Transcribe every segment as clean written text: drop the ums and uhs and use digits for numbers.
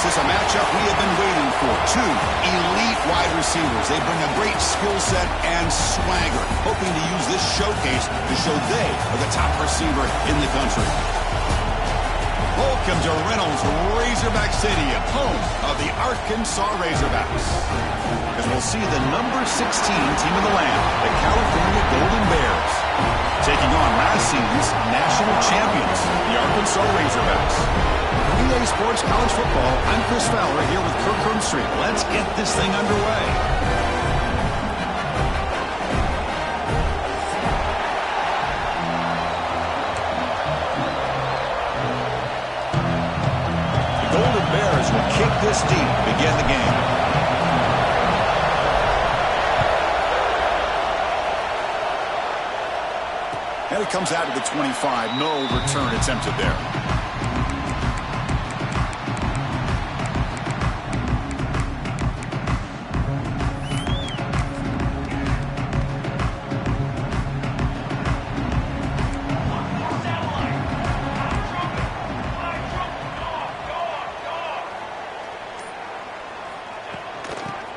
is a matchup we have been waiting for. Two elite wide receivers. They bring a great skill set and swagger, hoping to use this showcase to show they are the top receiver in the country. Welcome to Reynolds Razorback Stadium, home of the Arkansas Razorbacks. As we'll see the number 16 team in the land, the California Golden Bears, taking on last season's national champions, the Arkansas Razorbacks. EA Sports College Football, I'm Chris Fowler here with Kirk Herbstreit. Let's get this thing underway. Will kick this deep to begin the game. And it comes out to the 25. No return attempted there.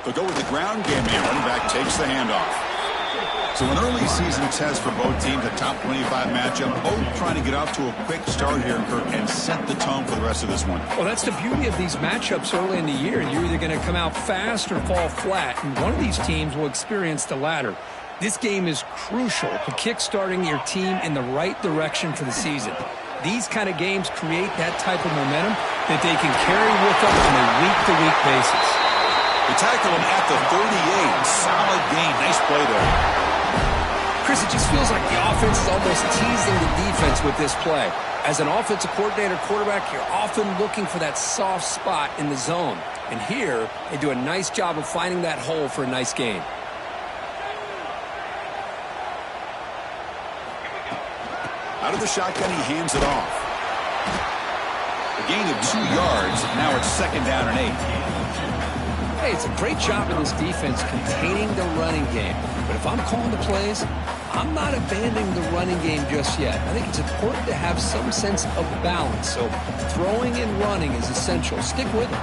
They'll go with the ground game here. Running back takes the handoff. So an early season test for both teams, a top 25 matchup. Both trying to get off to a quick start here, Kirk, and set the tone for the rest of this one. Well, that's the beauty of these matchups early in the year. You're either going to come out fast or fall flat, and one of these teams will experience the latter. This game is crucial to kick-starting your team in the right direction for the season. These kind of games create that type of momentum that they can carry with them on a week-to-week basis. They tackle him at the 38. Solid gain. Nice play there. Chris, it just feels like the offense is almost teasing the defense with this play. As an offensive coordinator, quarterback, you're often looking for that soft spot in the zone. And here, they do a nice job of finding that hole for a nice gain. Out of the shotgun, he hands it off. A gain of 2 yards. Now it's second down and 8. Hey, it's a great job in this defense containing the running game. But if I'm calling the plays, I'm not abandoning the running game just yet. I think it's important to have some sense of balance. So throwing and running is essential. Stick with it.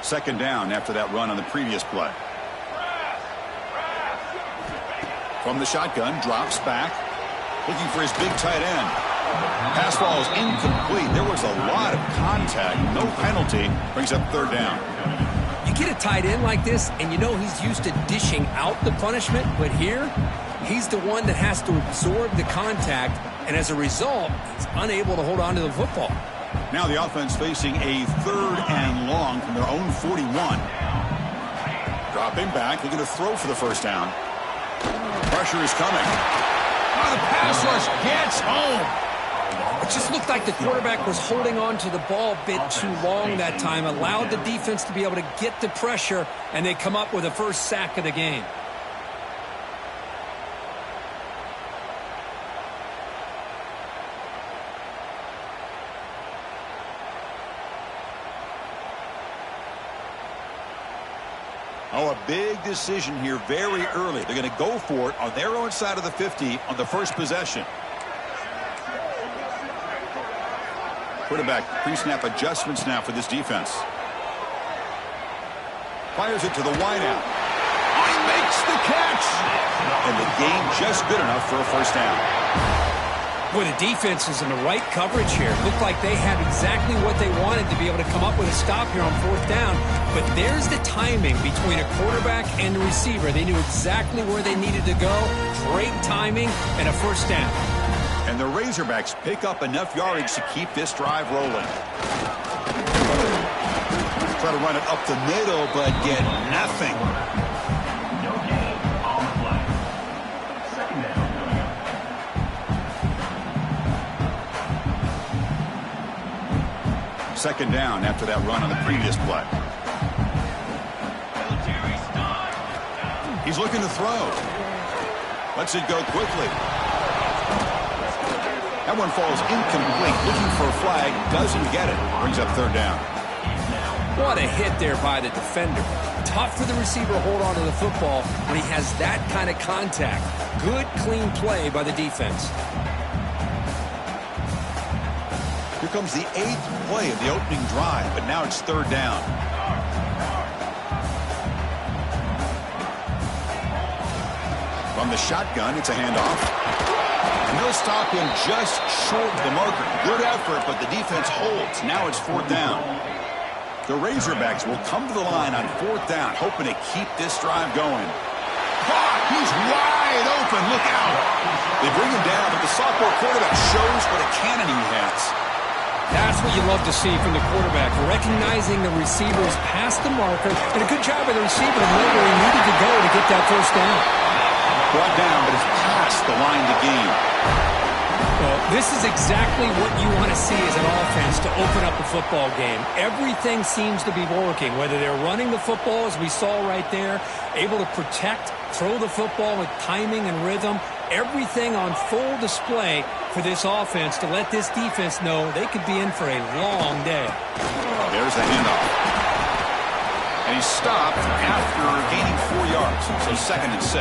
Second down after that run on the previous play. From the shotgun, drops back. Looking for his big tight end. Pass ball is incomplete. There was a lot of contact. No penalty. Brings up third down. You get a tight end like this, and you know he's used to dishing out the punishment, but here, he's the one that has to absorb the contact, and as a result, he's unable to hold on to the football. Now the offense facing a third and long from their own 41. Dropping back, looking to throw for the first down. Pressure is coming. Oh, the pass rush gets home. It just looked like the quarterback was holding on to the ball a bit too long that time, allowed the defense to be able to get the pressure, and they come up with the first sack of the game. Oh, a big decision here very early. They're going to go for it on their own side of the 50 on the first possession. Quarterback pre-snap adjustments now for this defense. Fires it to the wideout. He makes the catch. And the gain just good enough for a first down. Boy, the defense is in the right coverage here. Looked like they had exactly what they wanted to be able to come up with a stop here on fourth down. But there's the timing between a quarterback and the receiver. They knew exactly where they needed to go. Great timing and a first down. And the Razorbacks pick up enough yardage to keep this drive rolling. Try to run it up the middle, but get nothing. Second down after that run on the previous play. He's looking to throw. Lets it go quickly. That one falls incomplete. Looking for a flag. Doesn't get it. Brings up third down. What a hit there by the defender. Tough for the receiver to hold on to the football when he has that kind of contact. Good, clean play by the defense. Here comes the 8th play of the opening drive, but now it's 3rd down. From the shotgun, it's a handoff. And they'll stop him just short of the marker. Good effort, but the defense holds. Now it's 4th down. The Razorbacks will come to the line on 4th down, hoping to keep this drive going. He's wide open. Look out. They bring him down, but the sophomore quarterback shows what a cannon he has. That's what you love to see from the quarterback, recognizing the receivers past the marker, and a good job of the receiver to know where he needed to go to get that 1st down. Brought down, but it's past the line to gain. Well, this is exactly what you want to see as an offense to open up a football game. Everything seems to be working, whether they're running the football, as we saw right there, able to protect, throw the football with timing and rhythm, everything on full display for this offense to let this defense know they could be in for a long day. There's the handoff. And he's stopped after gaining 4 yards, so 2nd and 6.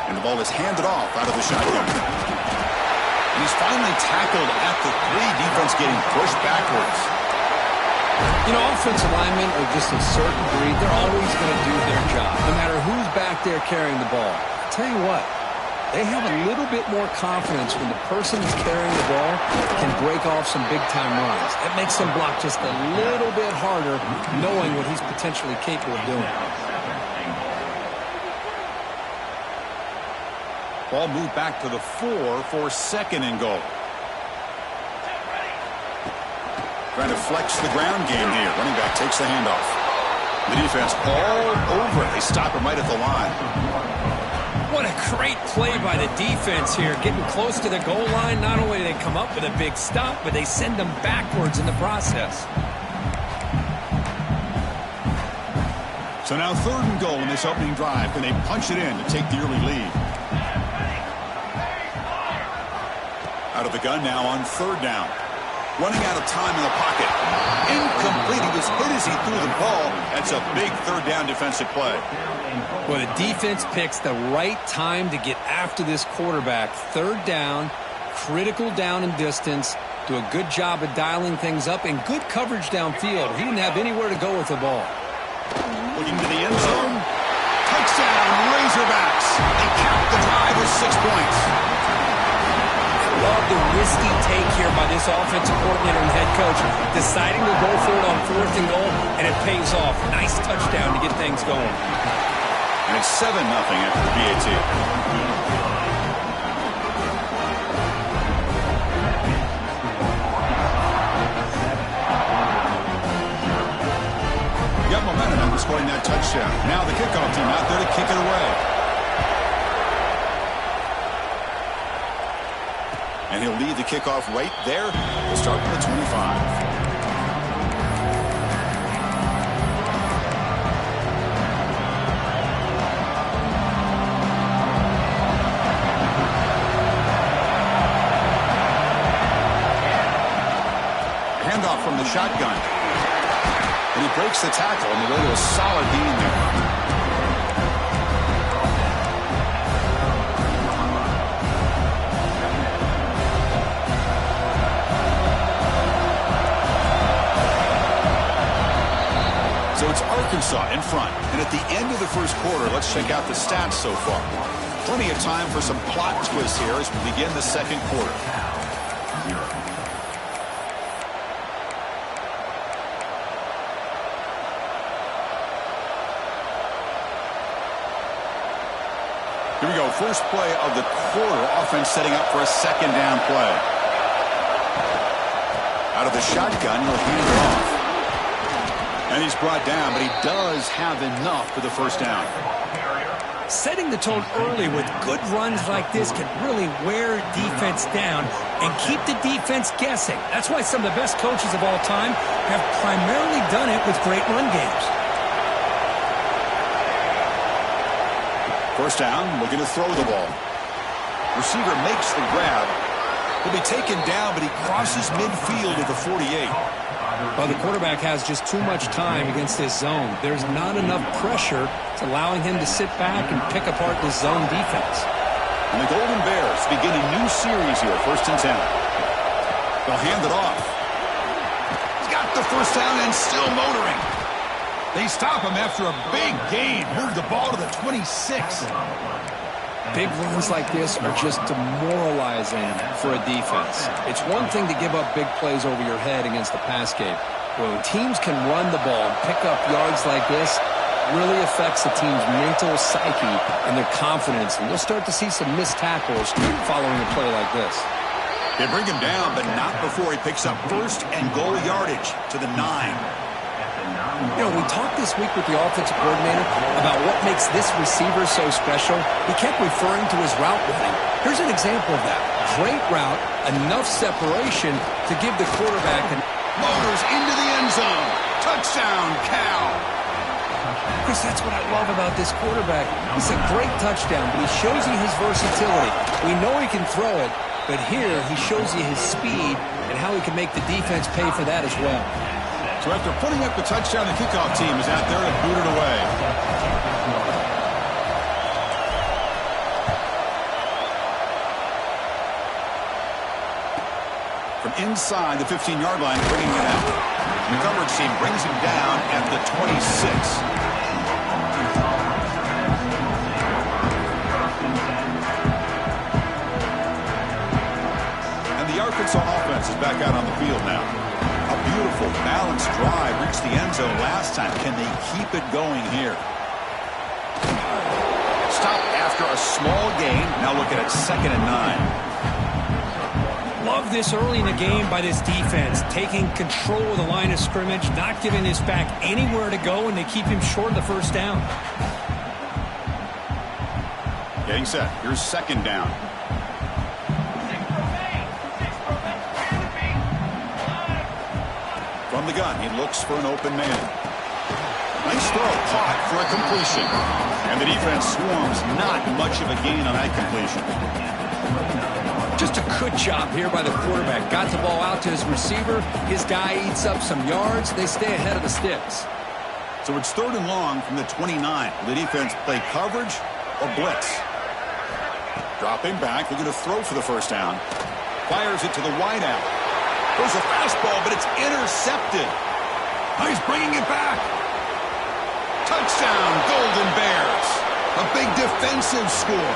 And the ball is handed off out of the shotgun. And he's finally tackled at the 3. Defense getting pushed backwards. You know, offensive linemen are just a certain breed. They're always going to do their job, no matter who's back there carrying the ball. I'll tell you what, they have a little bit more confidence when the person who's carrying the ball can break off some big-time runs. That makes them block just a little bit harder, knowing what he's potentially capable of doing. Ball moved back to the 4 for 2nd and goal. Trying to flex the ground game here. Running back takes the handoff. The defense all over it. They stop him right at the line. What a great play by the defense here. Getting close to the goal line, not only do they come up with a big stop, but they send them backwards in the process. So now 3rd and goal in this opening drive. Can they punch it in to take the early lead? Out of the gun now on 3rd down. Running out of time in the pocket. Incomplete. He was hit as he threw the ball. That's a big 3rd down defensive play. Well, the defense picks the right time to get after this quarterback. 3rd down, critical down and distance. Do a good job of dialing things up and good coverage downfield. He didn't have anywhere to go with the ball. Looking to the end zone. Touchdown, Razorbacks. They cap the drive with 6 points. Love the risky take here by this offensive coordinator and head coach, deciding to go for it on 4th and goal, and it pays off. Nice touchdown to get things going. And it's 7-0 after the PAT. Got momentum after scoring that touchdown. Now the kickoff team out there to kick it away. And he'll lead the kickoff right there. We'll start with the 25. Handoff from the shotgun. And he breaks the tackle on the way to a solid gain there. So it's Arkansas in front. And at the end of the 1st quarter, let's check out the stats so far. Plenty of time for some plot twists here as we begin the 2nd quarter. Here we go. First play of the quarter. Offense setting up for a 2nd down play. Out of the shotgun, he'll hand it off. And he's brought down, but he does have enough for the 1st down. Setting the tone early with good runs like this can really wear defense down and keep the defense guessing. That's why some of the best coaches of all time have primarily done it with great run games. 1st down, looking to throw the ball. Receiver makes the grab. He'll be taken down, but he crosses midfield at the 48. Well, the quarterback has just too much time against this zone. There's not enough pressure to allowing him to sit back and pick apart this zone defense. And the Golden Bears begin a new series here, 1st and 10. They'll hand it off. He's got the first down and still motoring. They stop him after a big gain. Move the ball to the 26. Big runs like this are just demoralizing for a defense. It's one thing to give up big plays over your head against the pass game. When teams can run the ball and pick up yards like this, it really affects the team's mental psyche and their confidence. And you'll start to see some missed tackles following a play like this. They bring him down, but not before he picks up 1st and goal yardage to the 9. You know, we talked this week with the offensive coordinator about what makes this receiver so special. He kept referring to his route running. Here's an example of that. Great route, enough separation to give the quarterback an... Motors into the end zone. Touchdown, Cal. Chris, that's what I love about this quarterback. It's a great touchdown, but he shows you his versatility. We know he can throw it, but here he shows you his speed and how he can make the defense pay for that as well. So after putting up the touchdown, the kickoff team is out there to boot it away. From inside the 15-yard line, bringing it out. The coverage team brings him down at the 26. And the Arkansas offense is back out on the field now. A beautiful, balanced drive reached the end zone last time. Can they keep it going here? Stop after a small gain. Now look at it, 2nd and 9. Love this early in the game by this defense, taking control of the line of scrimmage, not giving his back anywhere to go, and they keep him short of the first down. Getting set. Here's 2nd down. From the gun, he looks for an open man. Nice throw, caught for a completion. And the defense swarms, not much of a gain on that completion. Just a good job here by the quarterback. Got the ball out to his receiver. His guy eats up some yards. They stay ahead of the sticks. So it's 3rd and long from the 29. Will the defense play coverage or blitz? Dropping back, looking to throw for the first down. Fires it to the wideout. There's a fastball, but it's intercepted. Now he's bringing it back. Touchdown, Golden Bears. A big defensive score.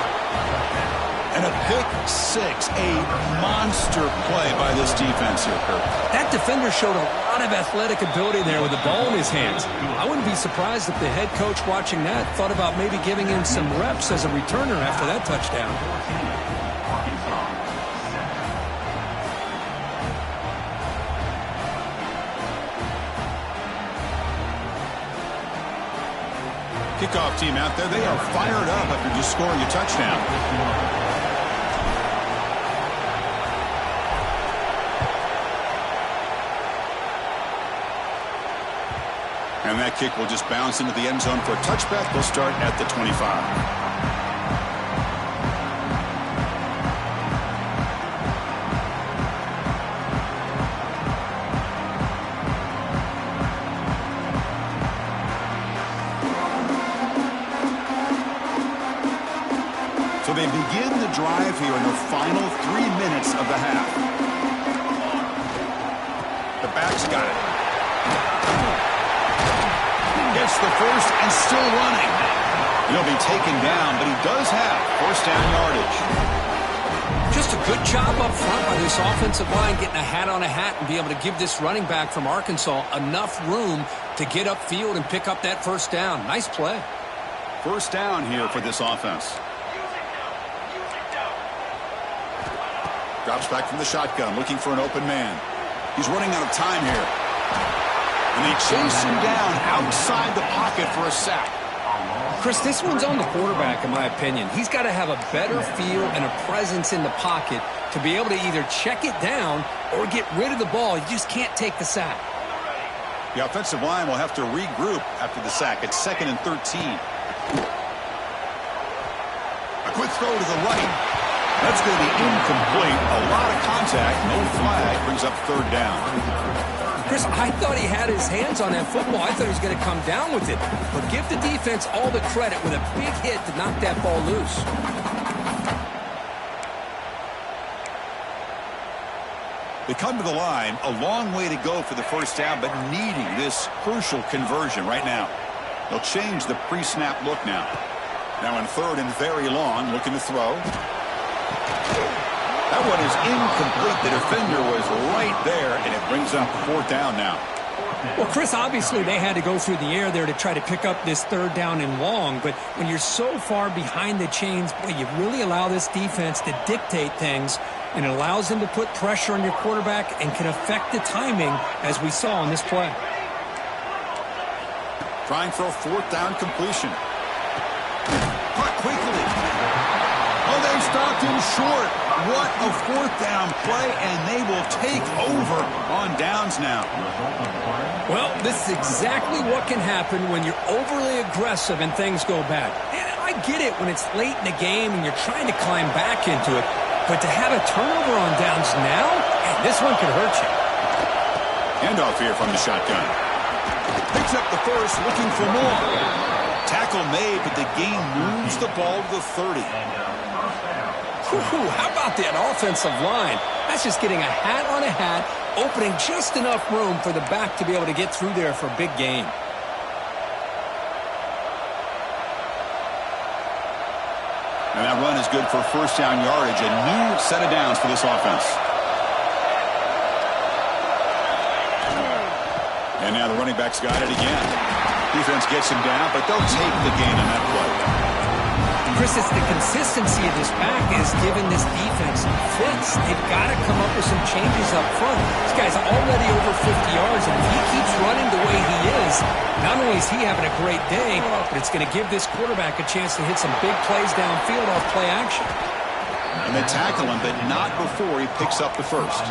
And a pick 6, a monster play by this defense here, Kirk. That defender showed a lot of athletic ability there with the ball in his hands. I wouldn't be surprised if the head coach watching that thought about maybe giving him some reps as a returner after that touchdown. Kickoff team out there, they are fired up after just scoring a touchdown. And that kick will just bounce into the end zone for a touchback. They'll start at the 25. So they begin the drive here in the final 3 minutes of the half. The back's got it. Gets the first and still running. He'll be taken down, but he does have first down yardage. Just a good job up front by this offensive line, getting a hat on a hat and be able to give this running back from Arkansas enough room to get upfield and pick up that first down. Nice play. First down here for this offense. Drops back from the shotgun, looking for an open man. He's running out of time here. And they chase him down outside the pocket for a sack. Chris, this one's on the quarterback, in my opinion. He's got to have a better feel and a presence in the pocket to be able to either check it down or get rid of the ball. You just can't take the sack. The offensive line will have to regroup after the sack. It's 2nd and 13. A quick throw to the right. That's going to be incomplete. A lot of contact. No flag. Brings up 3rd down. Chris, I thought he had his hands on that football. I thought he was going to come down with it. But give the defense all the credit with a big hit to knock that ball loose. They come to the line, a long way to go for the first down, but needing this crucial conversion right now. They'll change the pre-snap look now. Now in third and very long, looking to throw. That one is incomplete. The defender was right there, and it brings up fourth down now. Well, Chris, obviously they had to go through the air there to try to pick up this third down and long, but when you're so far behind the chains, boy, you really allow this defense to dictate things, and it allows them to put pressure on your quarterback and can affect the timing, as we saw on this play. Trying for a fourth down completion. Caught quickly. Oh, they stopped him short. What a fourth down play, and they will take over on downs now. Well, this is exactly what can happen when you're overly aggressive and things go bad. And I get it when it's late in the game and you're trying to climb back into it, but to have a turnover on downs now, this one could hurt you. Handoff here from the shotgun. Picks up the first, looking for more. Tackle made, but the game moves the ball to the 30. How about that offensive line? That's just getting a hat on a hat, opening just enough room for the back to be able to get through there for a big gain. And that run is good for first down yardage. A new set of downs for this offense. And now the running back's got it again. Defense gets him down, but they'll take the gain on that play. Chris, it's the consistency of this back is giving this defense fits. They've got to come up with some changes up front. This guy's already over 50 yards, and if he keeps running the way he is, not only is he having a great day, but it's going to give this quarterback a chance to hit some big plays downfield off play action. And they tackle him, but not before he picks up the first.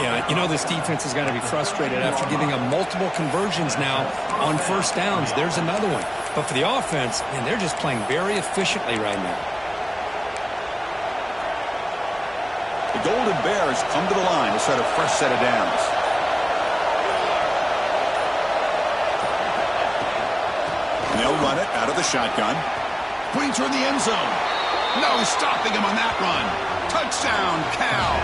Yeah, you know this defense has got to be frustrated after giving up multiple conversions now on first downs. There's another one. But for the offense, man, they're just playing very efficiently right now. The Golden Bears come to the line to set a fresh set of downs. And they'll run it out of the shotgun. Putting toward the end zone. No stopping him on that run. Touchdown, Cal.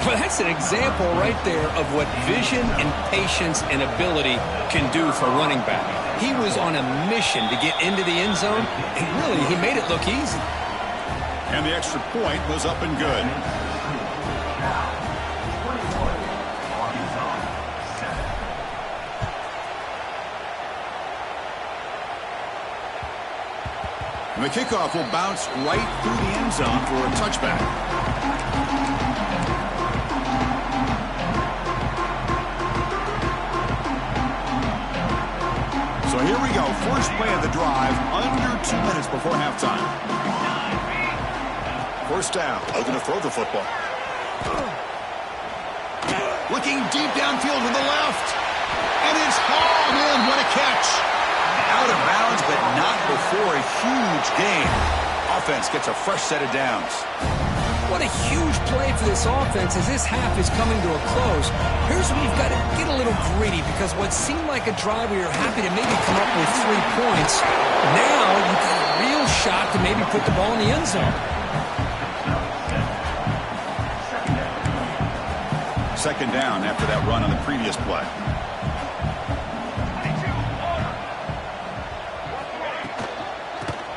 Well, that's an example right there of what vision and patience and ability can do for a running back. He was on a mission to get into the end zone, and really, he made it look easy. And the extra point was up and good. And the kickoff will bounce right through the end zone for a touchback. So here we go. First play of the drive, under 2 minutes before halftime. First down, looking to throw the football. Looking deep downfield to the left. And it's hauled in. What a catch. Out of bounds, but not before a huge gain. Offense gets a fresh set of downs. What a huge play for this offense as this half is coming to a close. Here's where you've got to get a little greedy because what seemed like a drive where you're happy to maybe come up with 3 points, now you've got a real shot to maybe put the ball in the end zone. Second down after that run on the previous play.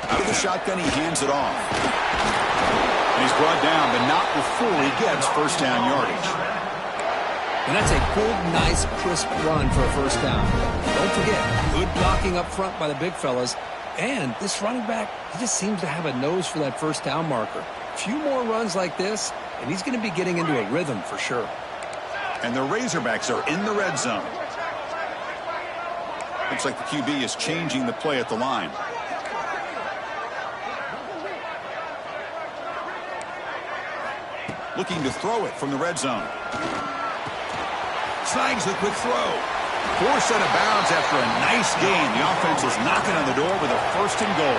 Out of the shotgun, he hands it off. And he's brought down, but not before he gets first down yardage. And that's a good, nice, crisp run for a first down. Don't forget, good blocking up front by the big fellas. And this running back, he just seems to have a nose for that first down marker. A few more runs like this, and he's going to be getting into a rhythm for sure. And the Razorbacks are in the red zone. Looks like the QB is changing the play at the line. Looking to throw it from the red zone. Snags the quick throw. Forced out of bounds after a nice gain. The offense is knocking on the door with a first and goal.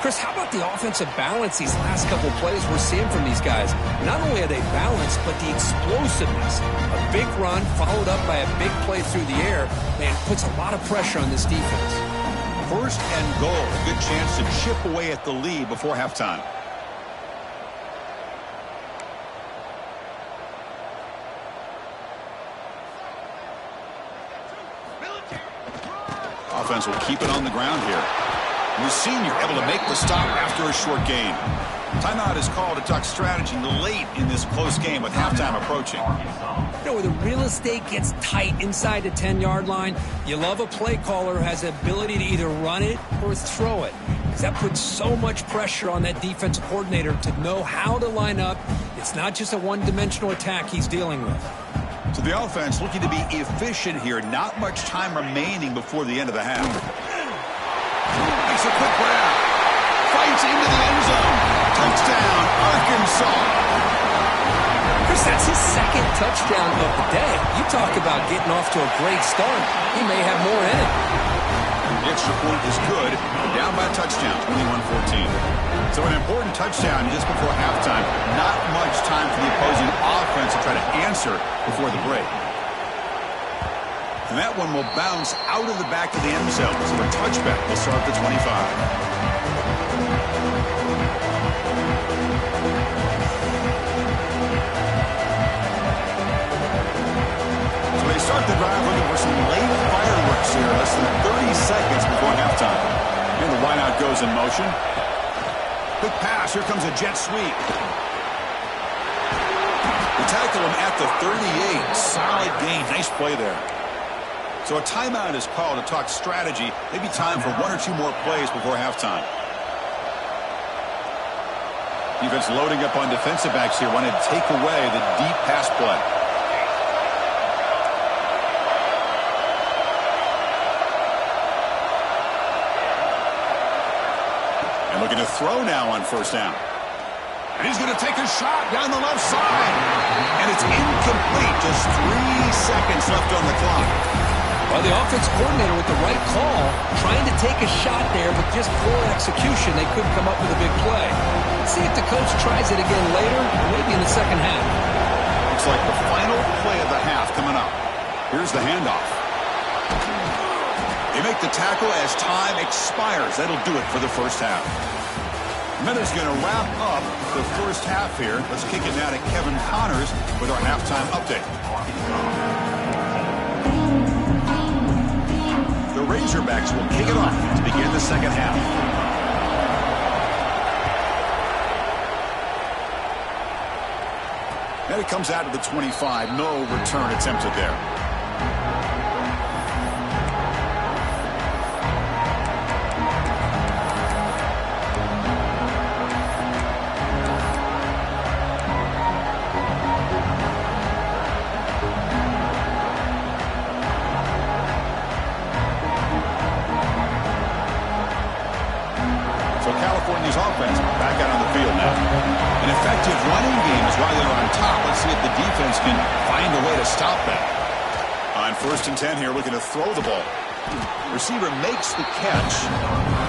Chris, how about the offensive balance these last couple plays we're seeing from these guys? Not only are they balanced, but the explosiveness. A big run followed up by a big play through the air, man, puts a lot of pressure on this defense. First and goal. A good chance to chip away at the lead before halftime. Offense will keep it on the ground here. And the senior able to make the stop after a short gain. Timeout is called to talk strategy late in this close game with halftime approaching. You know, where the real estate gets tight inside the 10-yard line, you love a play caller who has the ability to either run it or throw it. Because that puts so much pressure on that defensive coordinator to know how to line up. It's not just a one-dimensional attack he's dealing with. So the offense looking to be efficient here. Not much time remaining before the end of the half. Makes a quick grab. Fights into the end zone. Touchdown, Arkansas. Chris, that's his second touchdown of the day. You talk about getting off to a great start. He may have more in it. The extra point is good. Down by a touchdown, 21-14. So an important touchdown just before halftime. Not much time for the opposing offense to try to answer before the break. And that one will bounce out of the back of the end zone. So a touchback will start at the 25. So they start the drive looking for some late fireworks here. Less than 30 seconds before halftime. And the wideout goes in motion. Quick pass. Here comes a jet sweep. They tackle him at the 38. Solid gain. Nice play there. So a timeout is called to talk strategy. Maybe time for one or two more plays before halftime. Defense loading up on defensive backs here. Wanted to take away the deep pass play. And looking to throw now on first down. And he's going to take a shot down the left side. And it's incomplete. Just 3 seconds left on the clock. Well, the offense coordinator with the right call, trying to take a shot there, but just poor execution. They couldn't come up with a big play. Let's see if the coach tries it again later, or maybe in the second half. Looks like the final play of the half coming up. Here's the handoff. They make the tackle as time expires. That'll do it for the first half. Minutes going to wrap up the first half here. Let's kick it now to Kevin Connors with our halftime update. The Razorbacks will kick it off to begin the second half. And it comes out to the 25. No return attempted there. California's offense back out on the field now. An effective running game is why they're on top. Let's see if the defense can find a way to stop that. On first and 10 here, looking to throw the ball. Receiver makes the catch.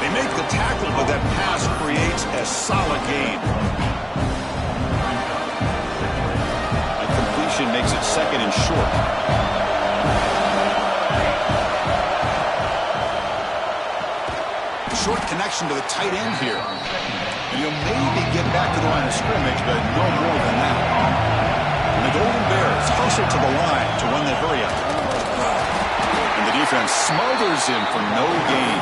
They make the tackle, but that pass creates a solid gain. A completion makes it second and short. Short connection to the tight end here. And he'll maybe get back to the line of scrimmage, but no more than that. And the Golden Bears hustle to the line to run the hurry up. And the defense smothers him for no gain.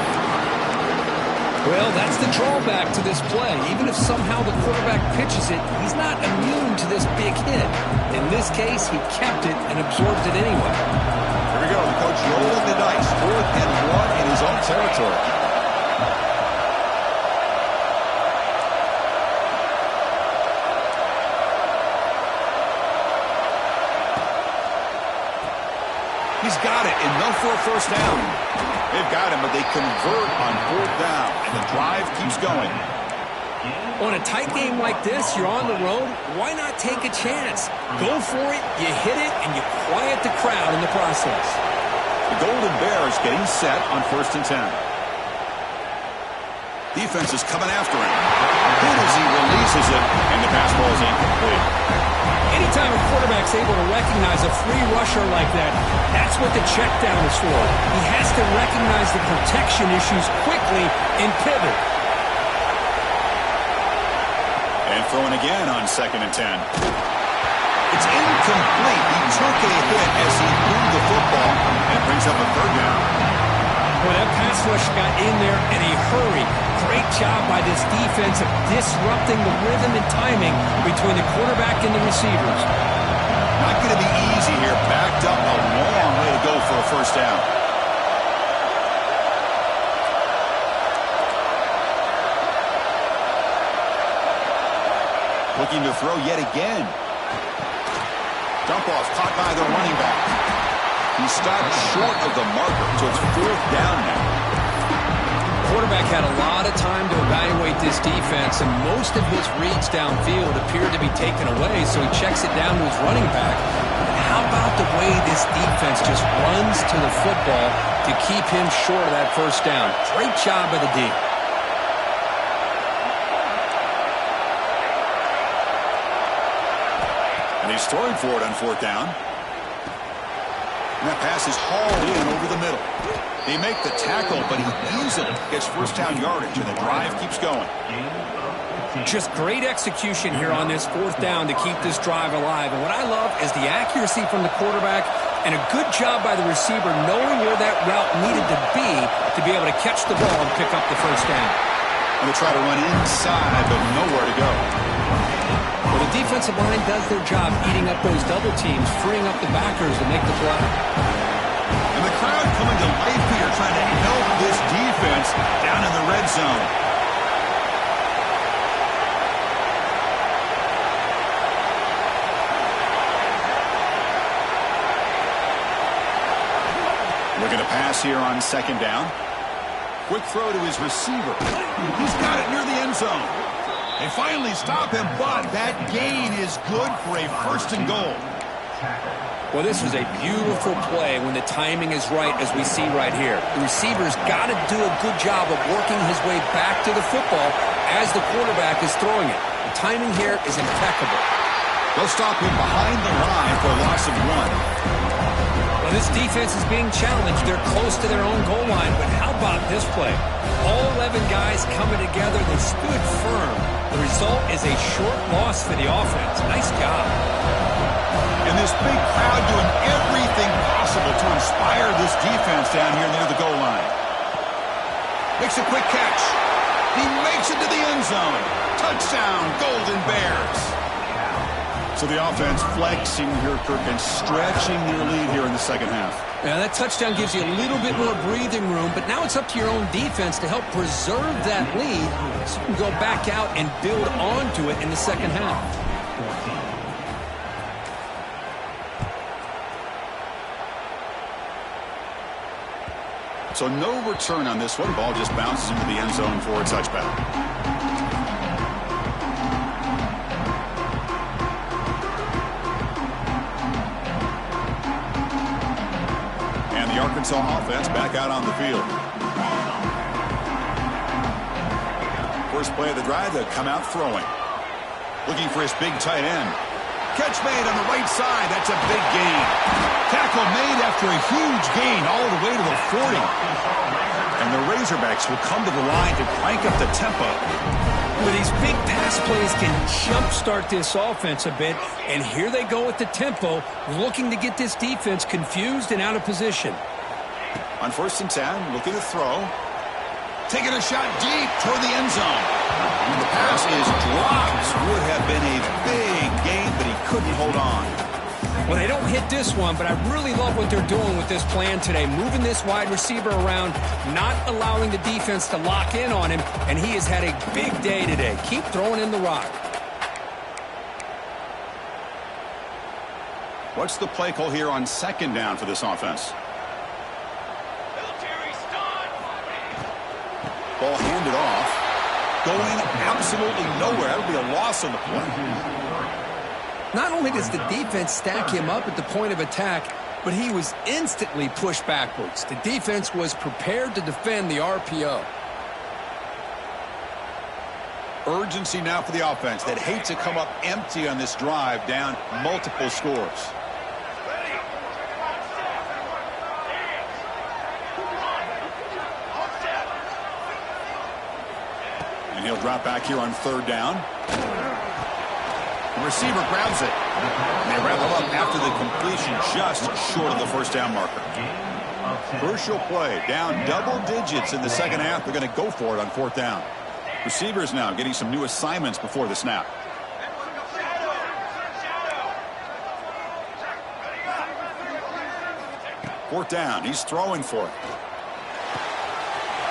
Well, that's the drawback to this play. Even if somehow the quarterback pitches it, he's not immune to this big hit. In this case, he kept it and absorbed it anyway. Here we go. The coach rolling the dice. 4th and 1 in his own territory. He's got it, enough for a first down. They've got him, but they convert on 4th down, and the drive keeps going. On a tight game like this, you're on the road, why not take a chance? Go for it, you hit it, and you quiet the crowd in the process. The Golden Bears getting set on 1st and 10. Defense is coming after him. Good as he releases it, and the pass ball is incomplete. Anytime a quarterback's able to recognize a free rusher like that, that's what the check down is for. He has to recognize the protection issues quickly and pivot. And throwing again on 2nd and 10. It's incomplete. He took a hit as he threw the football and brings up a 3rd down. Well, that pass rush got in there in a hurry. Great job by this defense of disrupting the rhythm and timing between the quarterback and the receivers. Not going to be easy here. Backed up a long way to go for a 1st down. Looking to throw yet again. Dump off caught by the running back. He stopped short of the marker, so it's 4th down now. Quarterback had a lot of time to evaluate this defense, and most of his reads downfield appeared to be taken away, so he checks it down to his running back. How about the way this defense just runs to the football to keep him short of that 1st down? Great job by the D. And he's throwing for it on 4th down. And that pass is hauled in over the middle. They make the tackle, but he easily gets 1st down yardage, and the drive keeps going. Just great execution here on this 4th down to keep this drive alive. And what I love is the accuracy from the quarterback and a good job by the receiver knowing where that route needed to be able to catch the ball and pick up the 1st down. And they try to run inside, but nowhere to go. Well, the defensive line does their job eating up those double teams, freeing up the backers to make the play. And the crowd coming to life here, trying to help this defense down in the red zone. Looking to pass here on 2nd down. Quick throw to his receiver. He's got it near the end zone. They finally stop him, but that gain is good for a 1st and goal. Well, this was a beautiful play when the timing is right, as we see right here. The receiver's got to do a good job of working his way back to the football as the quarterback is throwing it. The timing here is impeccable. They'll stop him behind the line for a loss of 1. Well, this defense is being challenged. They're close to their own goal line, but how about this play? All 11 guys coming together. They stood firm. The result is a short loss for the offense. Nice job. And this big crowd doing everything possible to inspire this defense down here near the goal line. Makes a quick catch. He makes it to the end zone. Touchdown, Golden Bears. So the offense flexing here, Kirk, and stretching their lead here in the 2nd half. Yeah, that touchdown gives you a little bit more breathing room, but now it's up to your own defense to help preserve that lead so you can go back out and build onto it in the 2nd half. So no return on this one. Ball just bounces into the end zone for a touchback. And the Arkansas offense back out on the field. First play of the drive, they'll come out throwing. Looking for his big tight end. Catch made on the right side. That's a big gain. Tackle made after a huge gain all the way to the 40. And the Razorbacks will come to the line to crank up the tempo. Well, these big pass plays can jumpstart this offense a bit. And here they go with the tempo, looking to get this defense confused and out of position. On 1st and 10, looking to throw. Taking a shot deep toward the end zone. And the pass is dropped. Would have been a big gain, but he couldn't hold on. Well, they don't hit this one, but I really love what they're doing with this plan today. Moving this wide receiver around, not allowing the defense to lock in on him, and he has had a big day today. Keep throwing in the rock. What's the play call here on 2nd down for this offense? Ball handed off. Going absolutely nowhere. That'll be a loss on the play. Not only does the defense stack him up at the point of attack, but he was instantly pushed backwards. The defense was prepared to defend the RPO. Urgency now for the offense. They'd hate to come up empty on this drive, down multiple scores. And he'll drop back here on third down. The receiver grabs it. And they wrap him up after the completion just short of the first down marker. Crucial play. Down double digits in the second half. They're going to go for it on fourth down. Receivers now getting some new assignments before the snap. Fourth down. He's throwing for it.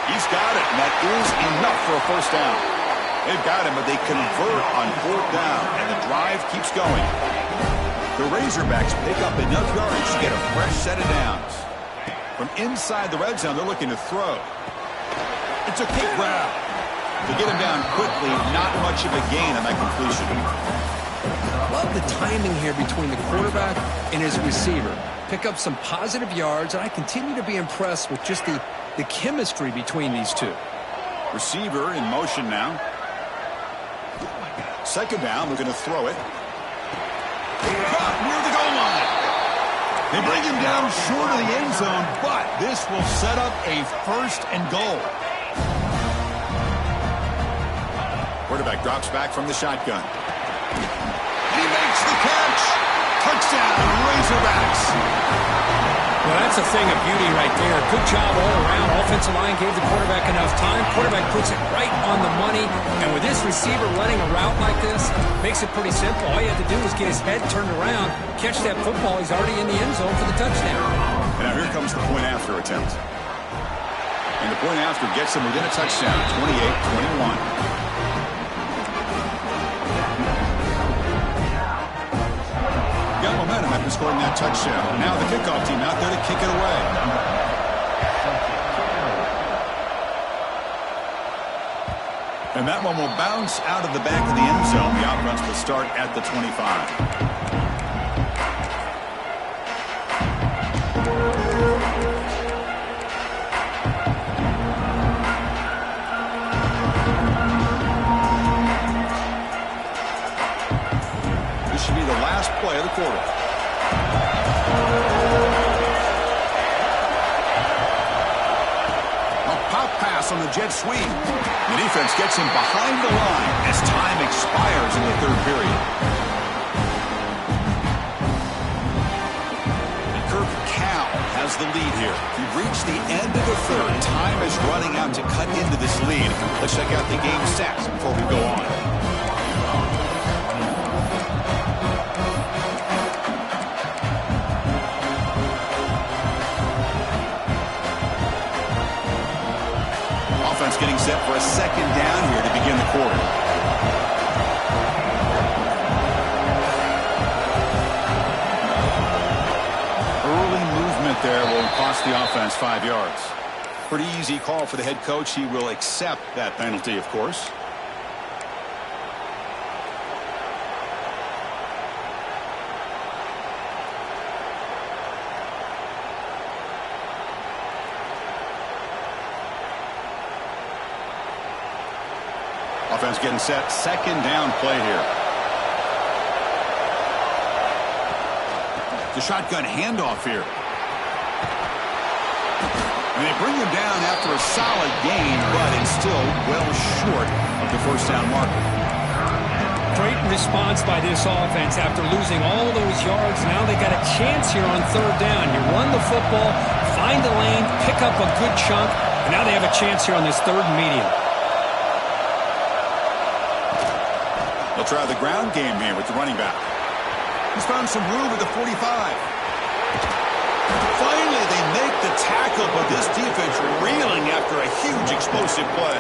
He's got it, and that is enough for a first down. They've got him, but they convert on fourth down, and the drive keeps going. The Razorbacks pick up enough yardage to get a fresh set of downs. From inside the red zone, they're looking to throw. It's a quick grab. To get him down quickly, not much of a gain on that completion. Love the timing here between the quarterback and his receiver. Pick up some positive yards, and I continue to be impressed with just the chemistry between these two. Receiver in motion now. Second down, we're going to throw it. Caught near the goal line. They bring him down short of the end zone, but this will set up a first and goal. Quarterback drops back from the shotgun. He makes the catch. Touchdown, Razorbacks. Well, that's a thing of beauty right there. Good job all around. Offensive line gave the quarterback enough time. Quarterback puts it right on the money. And with this receiver running a route like this, makes it pretty simple. All you have to do is get his head turned around, catch that football. He's already in the end zone for the touchdown. And now here comes the point after attempt. And the point after gets him within a touchdown, 28-21. Got momentum after scoring that touchdown. Now the kickoff team out there to kick it away. And that one will bounce out of the back of the end zone. The offense will start at the 25. Should be the last play of the quarter. A pop pass on the jet sweep. The defense gets him behind the line as time expires in the third period. And Kirk Cal has the lead here. We've reached the end of the third. Time is running out to cut into this lead. Let's check out the game stats before we go on. Offense getting set for a second down here to begin the quarter. Early movement there will cost the offense 5 yards. Pretty easy call for the head coach. He will accept that penalty, of course. Offense getting set. Second down play here. The shotgun handoff here. And they bring him down after a solid gain, but it's still well short of the first down marker. Great response by this offense after losing all those yards. Now they got a chance here on third down. You run the football, find the lane, pick up a good chunk, and now they have a chance here on this third and medium. They'll try the ground game here with the running back. He's found some room at the 45. Finally, they make the tackle, but this defense reeling after a huge explosive play.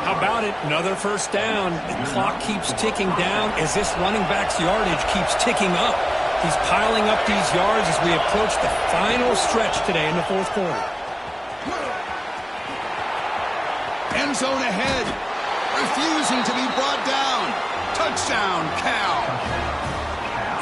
How about it? Another first down. The clock keeps ticking down as this running back's yardage keeps ticking up. He's piling up these yards as we approach the final stretch today in the fourth quarter. End zone ahead. Refusing to be brought down. Touchdown, Cal.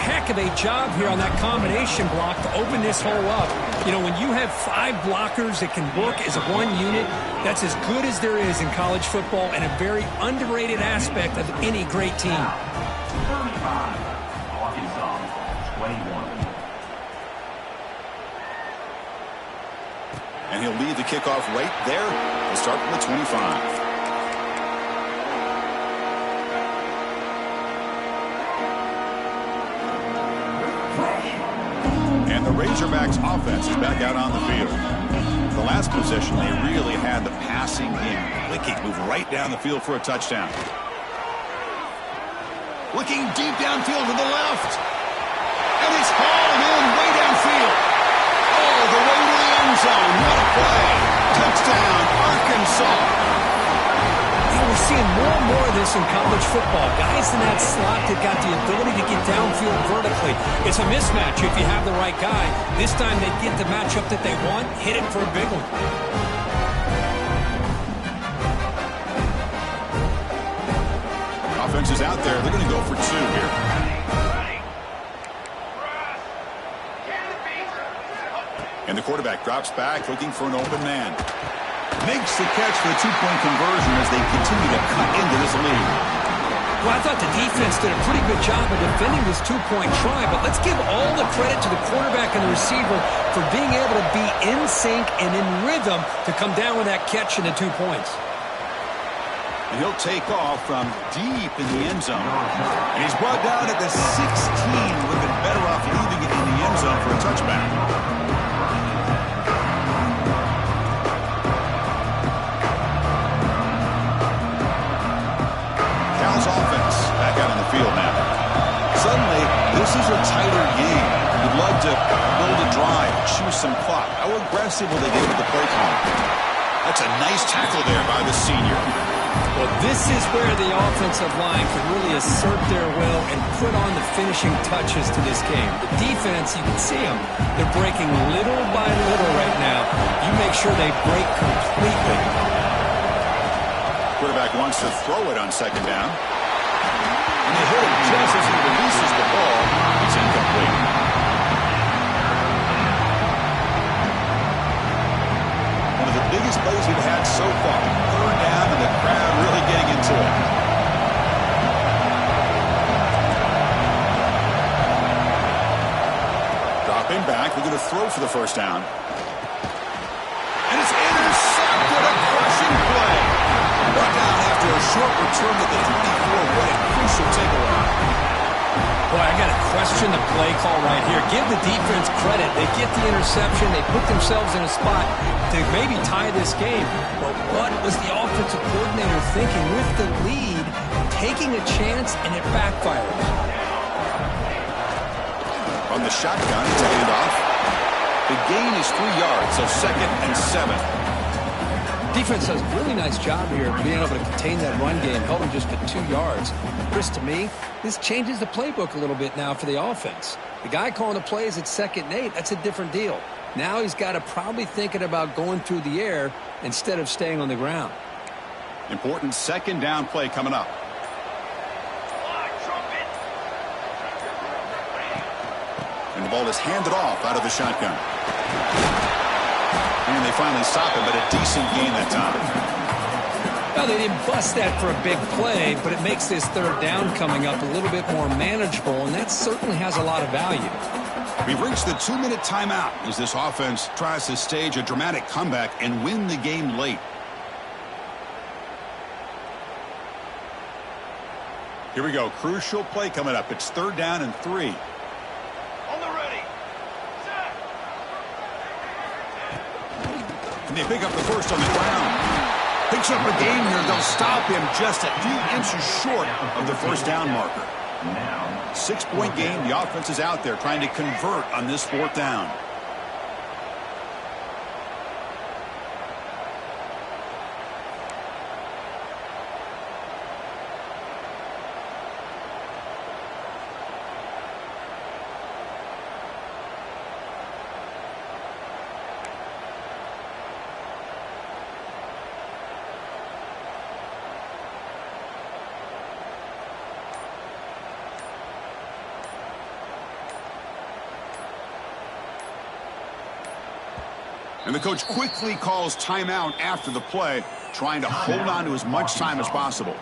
heck of a job here on that combination block to open this hole up. You know, when you have 5 blockers that can work as one unit, that's as good as there is in college football and a very underrated aspect of any great team. 35, Arkansas, 21. And he'll lead the kickoff right there. He'll start from the 25. And the Razorbacks offense is back out on the field. The last possession, they really had the passing game clicking, move right down the field for a touchdown. Looking deep downfield to the left. And he's hauled in way downfield. All the way to the end zone. What a play. Touchdown, Arkansas. You know, we're seeing more and more of this in college football. Guys in that slot that got the ability to get downfield vertically. It's a mismatch if you have the right guy. This time they get the matchup that they want, hit it for a big one. Offense is out there. They're going to go for 2 here. And the quarterback drops back, looking for an open man. Makes the catch for the 2-point conversion as they continue to cut into this lead. Well, I thought the defense did a pretty good job of defending this 2-point try, but let's give all the credit to the quarterback and the receiver for being able to be in sync and in rhythm to come down with that catch and the 2 points. And he'll take off from deep in the end zone. And he's brought down at the 16. Would have been better off leaving it in the end zone for a touchback. Cal's offense back out on the field now. Suddenly, this is a tighter game. You'd love to build a drive, choose some clock. How aggressive will they get with the play call? That's a nice tackle there by the senior. Well, this is where the offensive line can really assert their will and put on the finishing touches to this game. The defense, you can see them. They're breaking little by little right now. You make sure they break completely. Quarterback wants to throw it on 2nd down. And they hit him just as he releases the ball. It's incomplete. One of the biggest plays we've had so far. 3rd down and the crowd really getting into it. Dropping back. They're going to throw for the 1st down. And it's intercepted. A crushing play. Brought down after a short return to the 24. What a crucial takeaway. Boy, I got to question the play call right here. Give the defense credit. They get the interception. They put themselves in a spot to maybe tie this game. But what was the offensive coordinator thinking with the lead, taking a chance, and it backfires? On the shotgun, it's a handoff. The gain is 3 yards, so 2nd and 7. Defense does a really nice job here of being able to contain that run game, held them just to 2 yards. Chris, to me, this changes the playbook a little bit now for the offense. The guy calling the plays at 2nd and 8, that's a different deal. Now he's got to probably thinking about going through the air instead of staying on the ground. Important 2nd down play coming up. And the ball is handed off out of the shotgun. And they finally stop it, but a decent gain that time. Well, they didn't bust that for a big play, but it makes this 3rd down coming up a little bit more manageable, and that certainly has a lot of value. We've reached the 2-minute timeout as this offense tries to stage a dramatic comeback and win the game late. Here we go. Crucial play coming up. It's 3rd down and 3. On the ready. Set. And they pick up the first on the ground. Picks up a gain here. They'll stop him just a few inches short of the 1st down marker. 6-point game. The offense is out there trying to convert on this 4th down. And the coach quickly calls timeout after the play, trying to hold on to as much time as possible.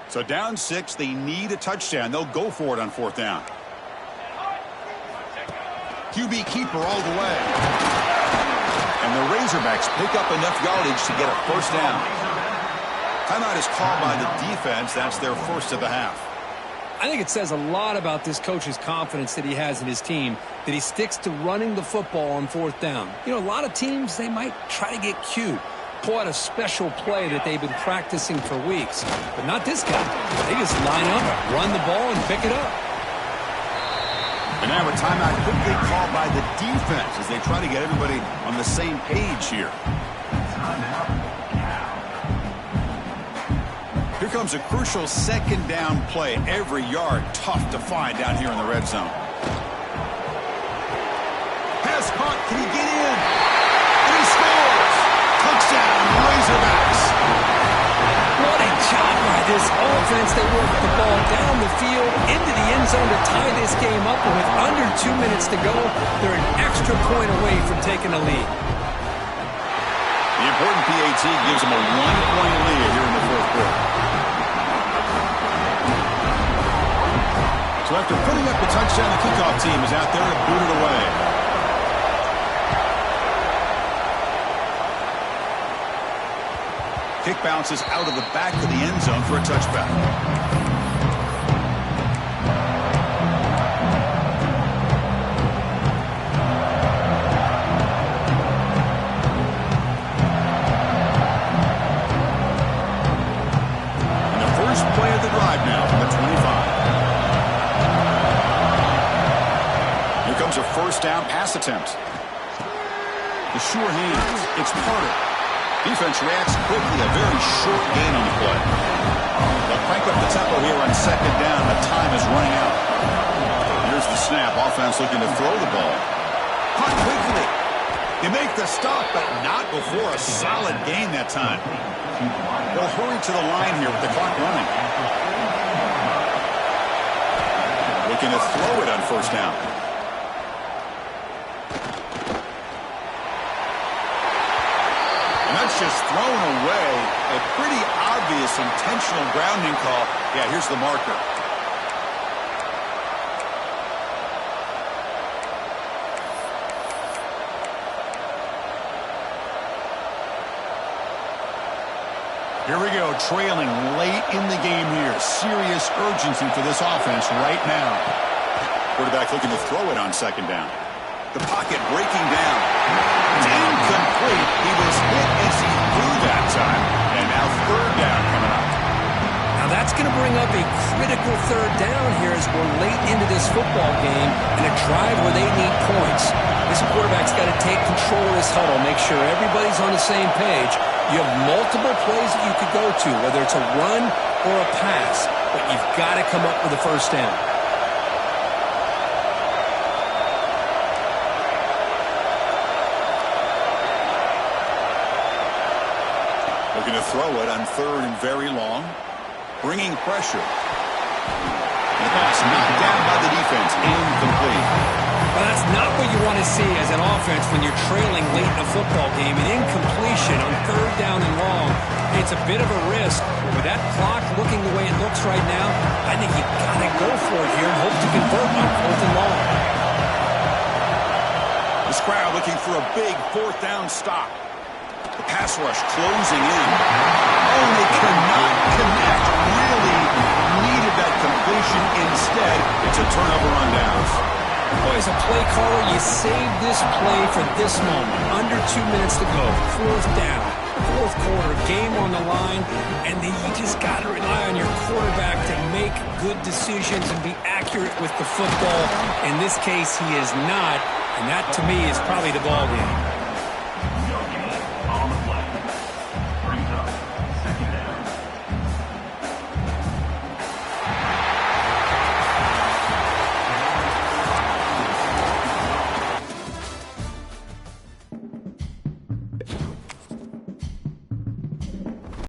So down 6, they need a touchdown. They'll go for it on 4th down. QB keeper all the way. And the Razorbacks pick up enough yardage to get a 1st down. Timeout is called by the defense. That's their first of the half. I think it says a lot about this coach's confidence that he has in his team, that he sticks to running the football on 4th down. You know, a lot of teams, they might try to get cute, pull out a special play that they've been practicing for weeks. But not this guy. They just line up, run the ball, and pick it up. And now a timeout quickly called by the defense as they try to get everybody on the same page here. Here comes a crucial 2nd down play. Every yard tough to find down here in the red zone. Pass caught. Can he get in? And he scores! Touchdown, Razorbacks! What a job by this offense. They work the ball down the field into the end zone to tie this game up. And with under 2 minutes to go, they're an extra point away from taking a lead. The important PAT gives them a 1-point lead here in the 4th quarter. So after putting up the touchdown, the kickoff team is out there to boot it away. Kick bounces out of the back of the end zone for a touchback. And the first play of the drive now from the 25. Here comes a 1st down pass attempt. The sure hands. It's Carter. Defense reacts quickly. A very short gain on the play. They'll crank up the tempo here on 2nd down. The time is running out. Here's the snap. Offense looking to throw the ball. Caught quickly. They make the stop, but not before a solid gain that time. They'll hurry to the line here with the clock running. Looking to throw it on 1st down. That's just thrown away. A pretty obvious intentional grounding call. Yeah, here's the marker. Here we go, trailing late in the game here. Serious urgency for this offense right now. Quarterback looking to throw it on 2nd down. The pocket breaking down. It's incomplete. He was hit as he threw that time. And now 3rd down coming up. Now that's going to bring up a critical 3rd down here as we're late into this football game and a drive where they need points. This quarterback's got to take control of this huddle, make sure everybody's on the same page. You have multiple plays that you could go to, whether it's a run or a pass, but you've got to come up with a 1st down. Looking to throw it on 3rd and very long. Bringing pressure. And the pass knocked down by the defense. Incomplete. Well, that's not what you want to see as an offense when you're trailing late in a football game. An incompletion on 3rd down and long. It's a bit of a risk. With that clock looking the way it looks right now, I think you got to go for it here and hope to convert on 4th and long. This crowd looking for a big 4th down stop. The pass rush closing in. Oh, they cannot connect. Really needed that completion. Instead, it's a turnover on downs. Boy, as a play caller, you save this play for this moment. Under 2 minutes to go. 4th down. 4th quarter. Game on the line. And then you just got to rely on your quarterback to make good decisions and be accurate with the football. In this case, he is not. And that, to me, is probably the ball game.